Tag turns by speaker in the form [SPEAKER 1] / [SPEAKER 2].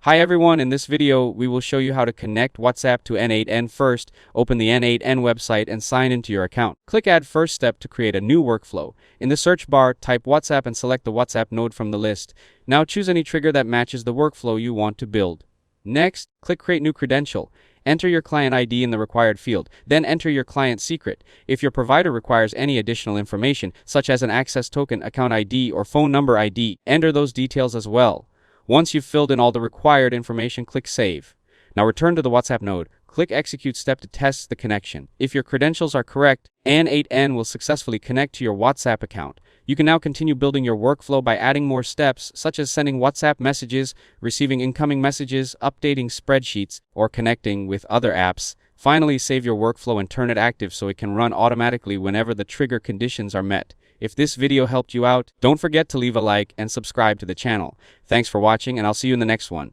[SPEAKER 1] Hi everyone, in this video we will show you how to connect WhatsApp to n8n. First, open the n8n website and sign into your account. Click Add First Step to create a new workflow. In the search bar, type WhatsApp and select the WhatsApp node from the list. Now choose any trigger that matches the workflow you want to build. Next, click Create New Credential. Enter your client ID in the required field, then enter your client secret. If your provider requires any additional information, such as an access token, account ID, or phone number ID, enter those details as well. Once you've filled in all the required information, click Save. Now return to the WhatsApp node. Click Execute Step to test the connection. If your credentials are correct, n8n will successfully connect to your WhatsApp account. You can now continue building your workflow by adding more steps, such as sending WhatsApp messages, receiving incoming messages, updating spreadsheets, or connecting with other apps. Finally, save your workflow and turn it active so it can run automatically whenever the trigger conditions are met. If this video helped you out, don't forget to leave a like and subscribe to the channel. Thanks for watching, and I'll see you in the next one.